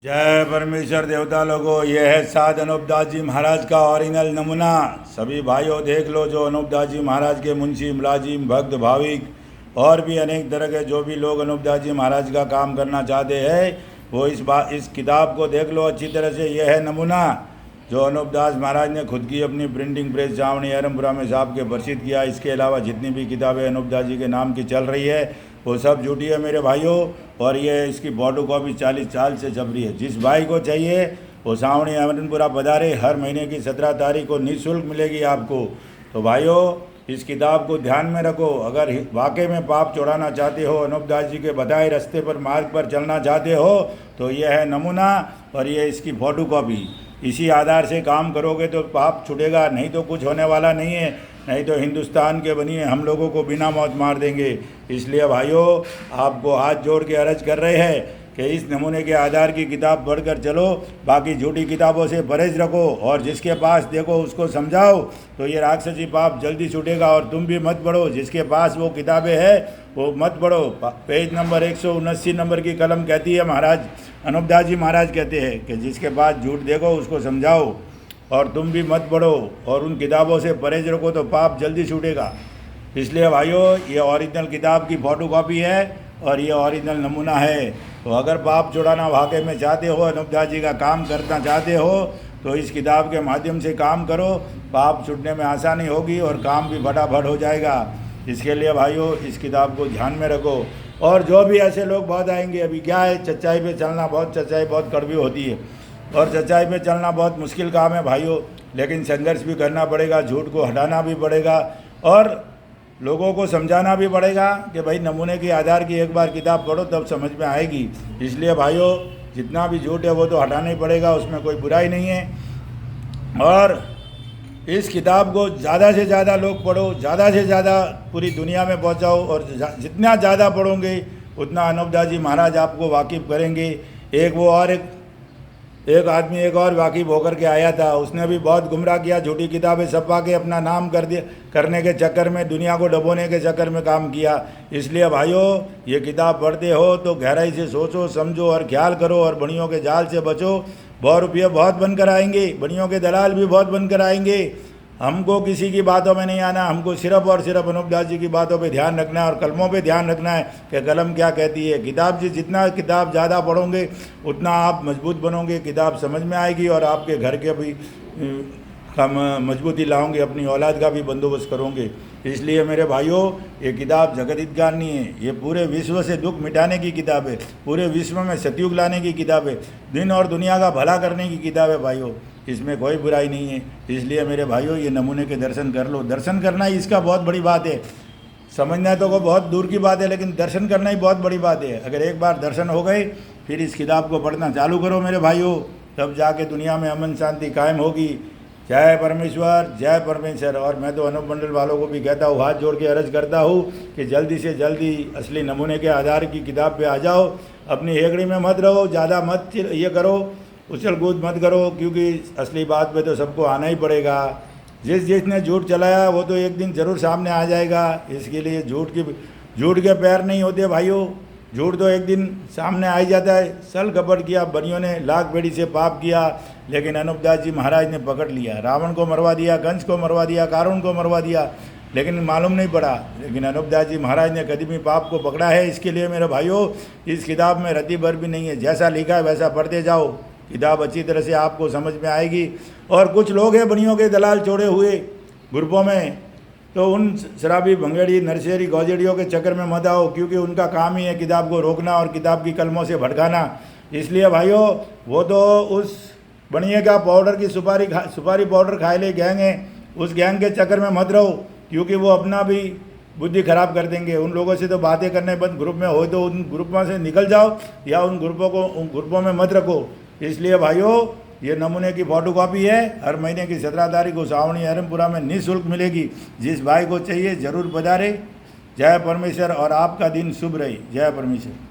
जय परमेश्वर देवता लोगों, यह है साध अनूपदास जी महाराज का ओरिजिनल नमूना। सभी भाइयों देख लो, जो अनूपदास जी महाराज के मुंशी मुलाजिम भक्त भाविक और भी अनेक तरह के जो भी लोग अनूपदास जी महाराज का काम करना चाहते हैं वो इस किताब को देख लो अच्छी तरह से। यह है नमूना जो अनूपदास महाराज ने खुद की अपनी प्रिंटिंग प्रेस छावनी अहरमपुरा में साहब के प्रसिद्ध किया। इसके अलावा जितनी भी किताबें अनूपदास जी के नाम की चल रही है वो सब झूठी है मेरे भाइयों। और ये इसकी फोटो कॉपी 40 साल से छप रही है। जिस भाई को चाहिए वो सावणी अहमदपुरा पधारे। हर महीने की 17 तारीख को निःशुल्क मिलेगी आपको। तो भाइयों इस किताब को ध्यान में रखो। अगर वाकई में पाप छोड़ाना चाहते हो, अनूपदास जी के बताए रास्ते पर मार्ग पर चलना चाहते हो तो यह है नमूना और ये इसकी फोटो कॉपी। इसी आधार से काम करोगे तो पाप छूटेगा, नहीं तो कुछ होने वाला नहीं है। नहीं तो हिंदुस्तान के बनिए हम लोगों को बिना मौत मार देंगे। इसलिए भाइयों आपको हाथ जोड़ के अर्ज कर रहे हैं कि इस नमूने के आधार की किताब पढ़कर चलो, बाकी झूठी किताबों से परहेज रखो और जिसके पास देखो उसको समझाओ तो ये राक्षसी पाप जल्दी छूटेगा। और तुम भी मत पढ़ो, जिसके पास वो किताबें हैं वो मत पढ़ो। पेज नंबर 179 नंबर की कलम कहती है, महाराज अनूपदास जी महाराज कहते हैं कि जिसके पास झूठ देखो उसको समझाओ और तुम भी मत पढ़ो और उन किताबों से परहेज रखो तो पाप जल्दी छूटेगा। इसलिए भाइयों ये ओरिजिनल किताब की फ़ोटो कॉपी है और ये ओरिजिनल नमूना है। तो अगर पाप छुड़ाना वाकई में चाहते हो, अनूपदास जी का काम करना चाहते हो तो इस किताब के माध्यम से काम करो। पाप छूटने में आसानी होगी और काम भी फटाफट हो जाएगा। इसके लिए भाइयों इस किताब को ध्यान में रखो। और जो भी ऐसे लोग बहुत आएंगे, अभी क्या है सच्चाई पे चलना, सच्चाई बहुत कड़वी होती है और सच्चाई पे चलना बहुत मुश्किल काम है भाइयों। लेकिन संघर्ष भी करना पड़ेगा, झूठ को हटाना भी पड़ेगा और लोगों को समझाना भी पड़ेगा कि भाई नमूने के आधार की एक बार किताब पढ़ो तब समझ में आएगी। इसलिए भाइयों जितना भी झूठ है वो तो हटाना ही पड़ेगा, उसमें कोई बुराई नहीं है। और इस किताब को ज़्यादा से ज़्यादा लोग पढ़ो, ज़्यादा से ज़्यादा पूरी दुनिया में पहुंचाओ और जितना ज़्यादा पढ़ोगे उतना अनूपदास जी महाराज आपको वाकिफ़ करेंगे। एक आदमी एक और वाकिफ़ होकर के आया था, उसने भी बहुत गुमराह किया, झूठी किताबें छपा के अपना नाम करने के चक्कर में, दुनिया को डबोने के चक्कर में काम किया। इसलिए भाइयों ये किताब पढ़ते हो तो गहराई से सोचो समझो और ख्याल करो और बनियों के जाल से बचो। बहुत रुपये बहुत बनकर आएंगे, बनियों के दलाल भी बहुत बनकर आएंगे। हमको किसी की बातों में नहीं आना, हमको सिर्फ और सिर्फ अनूपदास जी की बातों पे ध्यान रखना है और कलमों पे ध्यान रखना है कि कलम क्या कहती है। किताब जी जितना किताब ज़्यादा पढ़ोगे उतना आप मजबूत बनोगे, किताब समझ में आएगी और आपके घर के भी मजबूती लाओगे, अपनी औलाद का भी बंदोबस्त करोगे। इसलिए मेरे भाइयों ये किताब जगत हितगार नहीं है, ये पूरे विश्व से दुख मिटाने की किताब है, पूरे विश्व में सतयुग लाने की किताब है, दिन और दुनिया का भला करने की किताब है भाइयों। इसमें कोई बुराई नहीं है। इसलिए मेरे भाइयों ये नमूने के दर्शन कर लो। दर्शन करना ही इसका बहुत बड़ी बात है। समझना तो को बहुत दूर की बात है, लेकिन दर्शन करना ही बहुत बड़ी बात है। अगर एक बार दर्शन हो गए फिर इस किताब को पढ़ना चालू करो मेरे भाइयों, तब जाके दुनिया में अमन शांति कायम होगी। जय परमेश्वर, जय परमेश्वर। और मैं तो अनूप मंडल वालों को भी कहता हूँ, हाथ जोड़ के अर्ज करता हूँ कि जल्दी से जल्दी असली नमूने के आधार की किताब पे आ जाओ। अपनी हेगड़ी में मत रहो, ज़्यादा मत ये करो, उछल कूद मत करो, क्योंकि असली बात पे तो सबको आना ही पड़ेगा। जिसने झूठ चलाया वो तो एक दिन ज़रूर सामने आ जाएगा। इसके लिए झूठ के पैर नहीं होते भाइयों, झूठ तो एक दिन सामने आ ही जाता है। सल कपट किया बनियों ने, लाख बेड़ी से पाप किया, लेकिन अनूपदास जी महाराज ने पकड़ लिया। रावण को मरवा दिया, कंस को मरवा दिया, कारुण को मरवा दिया, लेकिन मालूम नहीं पड़ा। लेकिन अनूपदास जी महाराज ने कभी भी पाप को पकड़ा है। इसके लिए मेरे भाइयों इस किताब में रत्ती भर भी नहीं है, जैसा लिखा है वैसा पढ़ते जाओ, किताब अच्छी तरह से आपको समझ में आएगी। और कुछ लोग हैं बनियों के दलाल छोड़े हुए ग्रुपों में, तो उन शराबी भंगेड़ी नरसेरी गौजेड़ियों के चक्कर में मत आओ, क्योंकि उनका काम ही है किताब को रोकना और किताब की कलमों से भटकाना। इसलिए भाइयों वो तो उस बनिए का पाउडर की सुपारी पाउडर खाए ले गैंग है, उस गैंग के चक्कर में मत रहो, क्योंकि वो अपना भी बुद्धि खराब कर देंगे। उन लोगों से तो बातें करने बंद, ग्रुप में हो तो उन ग्रुपों से निकल जाओ या उन ग्रुपों में मत रखो। इसलिए भाइयों ये नमूने की फोटो कॉपी है, हर महीने की 17 तारीख को सावणी अहरमपुरा में निःशुल्क मिलेगी। जिस भाई को चाहिए ज़रूर पधारे। जय परमेश्वर और आपका दिन शुभ रहे। जय परमेश्वर।